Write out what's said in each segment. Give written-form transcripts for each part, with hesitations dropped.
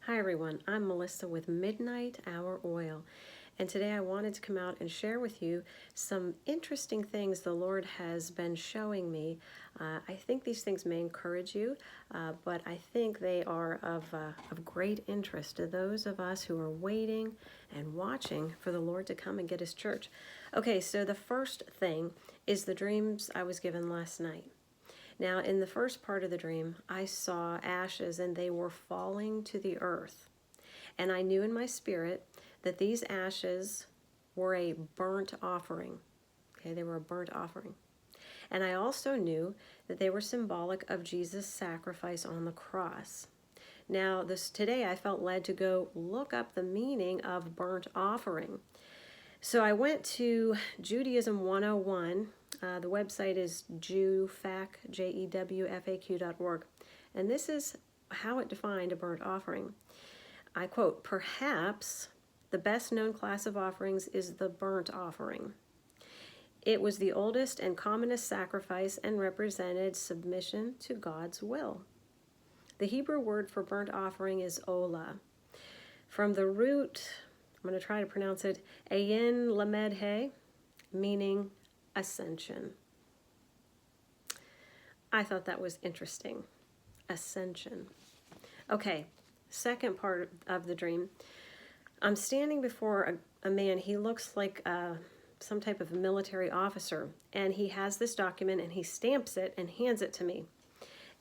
Hi everyone, I'm Melissa with Midnight Hour Oil, and today I wanted to come out and share with you some interesting things the Lord has been showing me. I think these things may encourage you, but I think they are of great interest to those of us who are waiting and watching for the Lord to come and get His church. Okay, so the first thing is the dreams I was given last night. Now, in the first part of the dream, I saw ashes and they were falling to the earth. And I knew in my spirit that these ashes were a burnt offering. Okay, they were a burnt offering. And I also knew that they were symbolic of Jesus' sacrifice on the cross. Now, today I felt led to go look up the meaning of burnt offering. So I went to Judaism 101. The website is jewfaq.org. And this is how it defined a burnt offering. I quote, "Perhaps the best known class of offerings is the burnt offering. It was the oldest and commonest sacrifice and represented submission to God's will. The Hebrew word for burnt offering is olah. From the root, I'm going to try to pronounce it, ayin lamed he, meaning ascension." I thought that was interesting. Ascension. Okay, second part of the dream. I'm standing before a man. He looks like some type of military officer, and he has this document and he stamps it and hands it to me.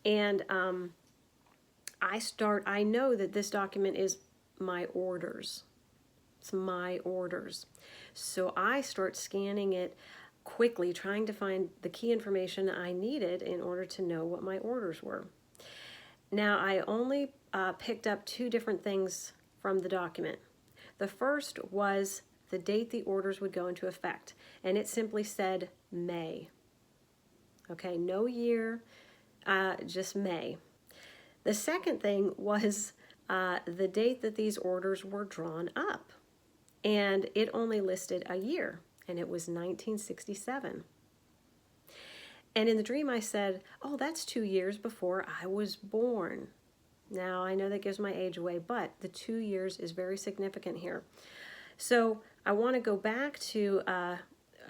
And I know that this document is my orders. It's my orders. So I start scanning it quickly, trying to find the key information I needed in order to know what my orders were. Now, I only picked up two different things from the document. The first was the date the orders would go into effect, and it simply said May. Okay, no year, just May. The second thing was the date that these orders were drawn up, and it only listed a year, and it was 1967. And in the dream I said, oh, that's 2 years before I was born. Now, I know that gives my age away, but the 2 years is very significant here. So I want to go back to a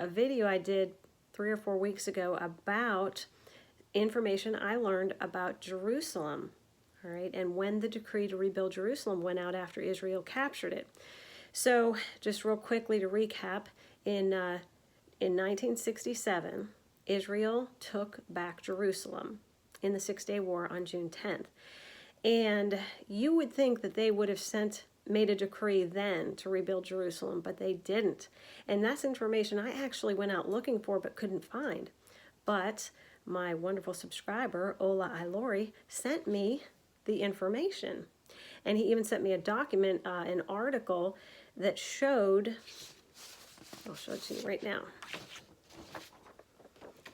video I did 3 or 4 weeks ago about information I learned about Jerusalem, all right, and when the decree to rebuild Jerusalem went out after Israel captured it. So just real quickly to recap, in 1967, Israel took back Jerusalem in the Six-Day War on June 10th. And you would think that they would have made a decree then to rebuild Jerusalem, but they didn't. And that's information I actually went out looking for but couldn't find. But my wonderful subscriber, Ola Ilori, sent me the information. And he even sent me a document, an article that showed, I'll show it to you right now.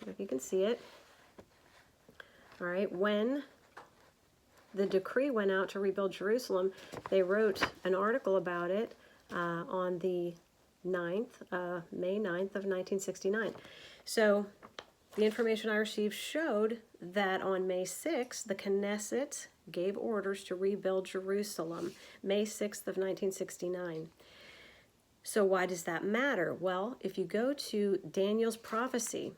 If you can see it. All right, when the decree went out to rebuild Jerusalem, they wrote an article about it on the 9th, May 9th of 1969. So the information I received showed that on May 6th, the Knesset gave orders to rebuild Jerusalem, May 6th of 1969. So why does that matter? Well, if you go to Daniel's prophecy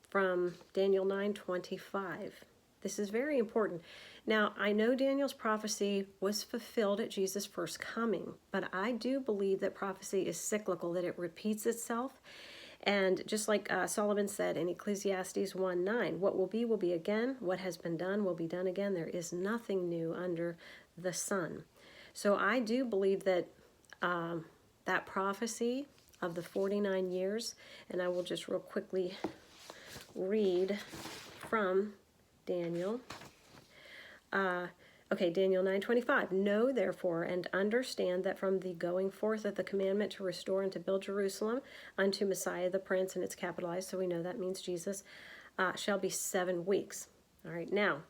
from Daniel 9:25, this is very important. Now, I know Daniel's prophecy was fulfilled at Jesus' first coming, but I do believe that prophecy is cyclical, that it repeats itself. And just like Solomon said in Ecclesiastes 1:9, what will be again. What has been done will be done again. There is nothing new under the sun. So I do believe that that prophecy of the 49 years, and I will just real quickly read from Daniel. Daniel 9:25. Know therefore and understand that from the going forth of the commandment to restore and to build Jerusalem unto Messiah the Prince, and it's capitalized, so we know that means Jesus, shall be 7 weeks. All right, now,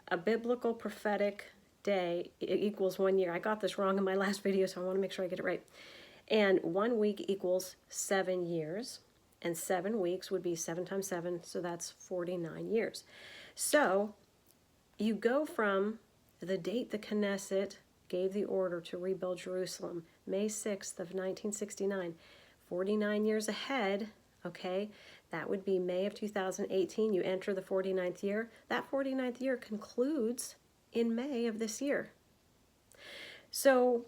a biblical prophetic day equals 1 year. I got this wrong in my last video, so I want to make sure I get it right. And 1 week equals 7 years, and 7 weeks would be 7 times 7, so that's 49 years. So you go from the date the Knesset gave the order to rebuild Jerusalem, May 6th of 1969, 49 years ahead, okay, that would be May of 2018. You enter the 49th year. That 49th year concludes in May of this year. So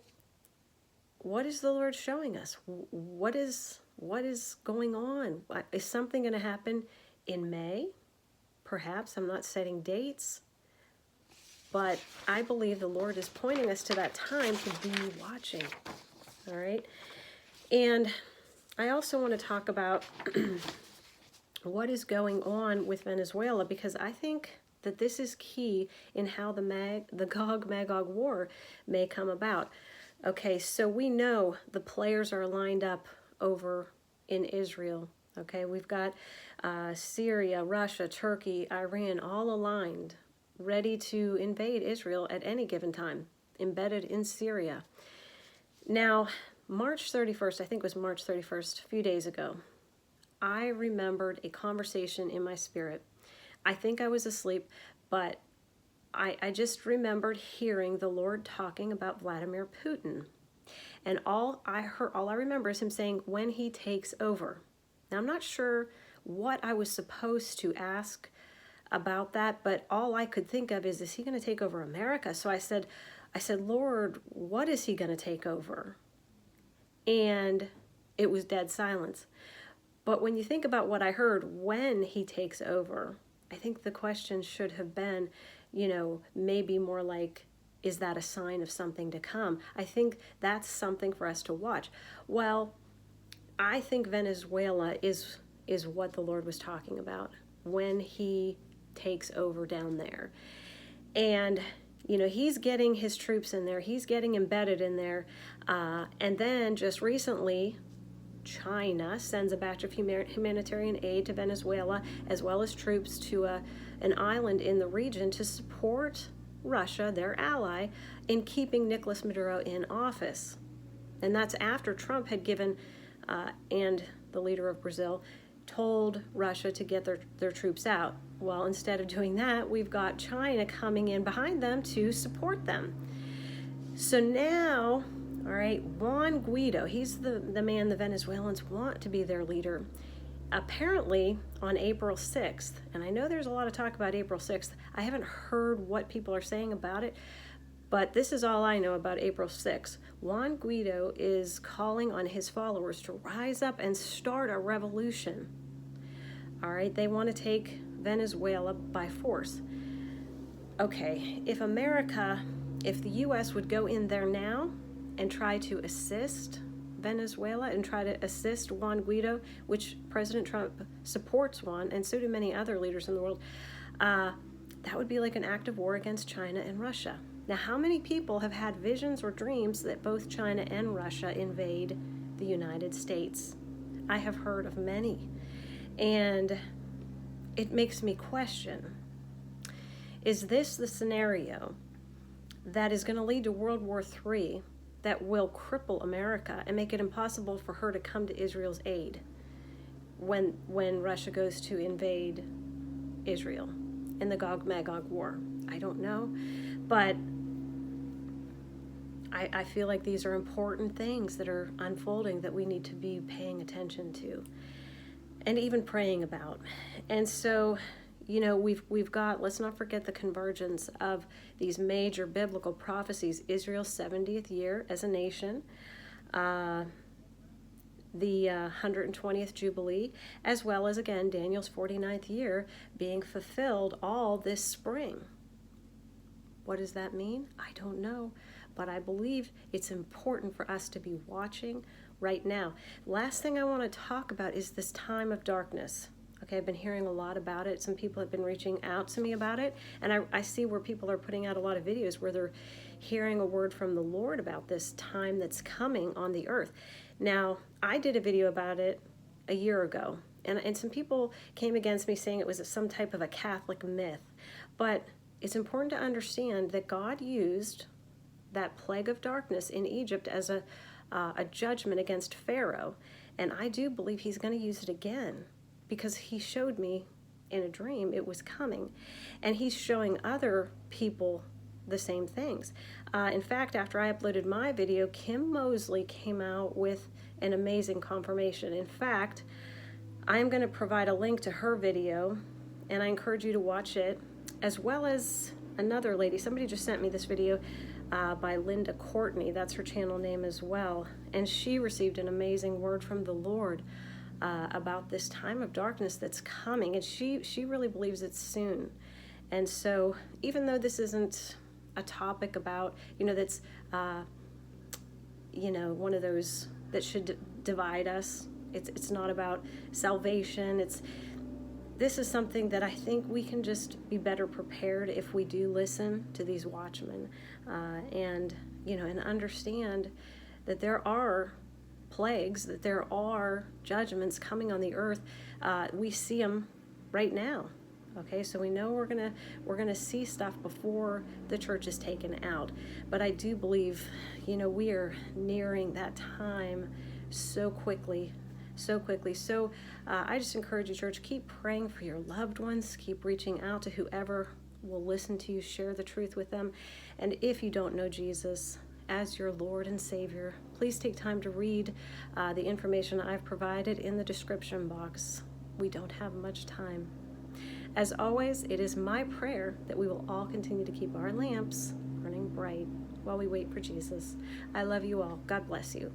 what is the Lord showing us? What is going on? Is something going to happen in May? Perhaps. I'm not setting dates. But I believe the Lord is pointing us to that time to be watching. All right? And I also want to talk about what is going on with Venezuela, because I think that this is key in how the Gog-Magog war may come about. Okay, so we know the players are lined up over in Israel. Okay, we've got Syria, Russia, Turkey, Iran, all aligned, ready to invade Israel at any given time, embedded in Syria. Now, March 31st, I think it was March 31st, a few days ago, I remembered a conversation in my spirit. I think I was asleep, but I just remembered hearing the Lord talking about Vladimir Putin. And all I remember is him saying, when he takes over. Now, I'm not sure what I was supposed to ask about that, but all I could think of is he going to take over America? So I said, Lord, what is he going to take over? And it was dead silence. But when you think about what I heard, when he takes over, I think the question should have been, maybe more like, is that a sign of something to come? I think that's something for us to watch. Well, I think Venezuela is what the Lord was talking about when he takes over down there. And, he's getting his troops in there. He's getting embedded in there. And then just recently, China sends a batch of humanitarian aid to Venezuela, as well as troops to an island in the region to support Russia, their ally, in keeping Nicolas Maduro in office. And that's after Trump had given, and the leader of Brazil, told Russia to get their troops out. Well, instead of doing that, we've got China coming in behind them to support them. So now, all right, Juan Guaido, he's the man the Venezuelans want to be their leader. Apparently, on April 6th, and I know there's a lot of talk about April 6th, I haven't heard what people are saying about it, but this is all I know about April 6th. Juan Guaido is calling on his followers to rise up and start a revolution. All right, they want to take Venezuela by force. Okay, if the U.S. would go in there now and try to assist Venezuela and try to assist Juan Guaido, which President Trump supports Juan, and so do many other leaders in the world, that would be like an act of war against China and Russia. Now, how many people have had visions or dreams that both China and Russia invade the United States? I have heard of many. And it makes me question, is this the scenario that is going to lead to World War III, that will cripple America and make it impossible for her to come to Israel's aid when Russia goes to invade Israel in the Gog-Magog war? I don't know, but I feel like these are important things that are unfolding that we need to be paying attention to and even praying about. And so, we've got, let's not forget the convergence of these major biblical prophecies: Israel's 70th year as a nation, the 120th Jubilee, as well as, again, Daniel's 49th year being fulfilled all this spring. What does that mean? I don't know, but I believe it's important for us to be watching right now. Last thing I want to talk about is this time of darkness. Okay, I've been hearing a lot about it. Some people have been reaching out to me about it, and I see where people are putting out a lot of videos where they're hearing a word from the Lord about this time that's coming on the earth. Now, I did a video about it a year ago, and some people came against me saying it was some type of a Catholic myth, but it's important to understand that God used that plague of darkness in Egypt as a judgment against Pharaoh, and I do believe he's going to use it again, because he showed me in a dream it was coming, and he's showing other people the same things. In fact, after I uploaded my video, Kim Mosley came out with an amazing confirmation. In fact, I'm going to provide a link to her video, and I encourage you to watch it, as well as another lady. Somebody just sent me this video by Linda Courtney. That's her channel name as well. And she received an amazing word from the Lord about this time of darkness that's coming. And she really believes it's soon. And so even though this isn't a topic about, that's, one of those that should divide us. It's not about salvation. This is something that I think we can just be better prepared if we do listen to these watchmen, and understand that there are plagues, that there are judgments coming on the earth. We see them right now. Okay, so we know we're gonna see stuff before the church is taken out. But I do believe, we are nearing that time so quickly. So I just encourage you, church, keep praying for your loved ones. Keep reaching out to whoever will listen to you, share the truth with them. And if you don't know Jesus as your Lord and Savior, please take time to read the information I've provided in the description box. We don't have much time. As always, it is my prayer that we will all continue to keep our lamps burning bright while we wait for Jesus. I love you all. God bless you.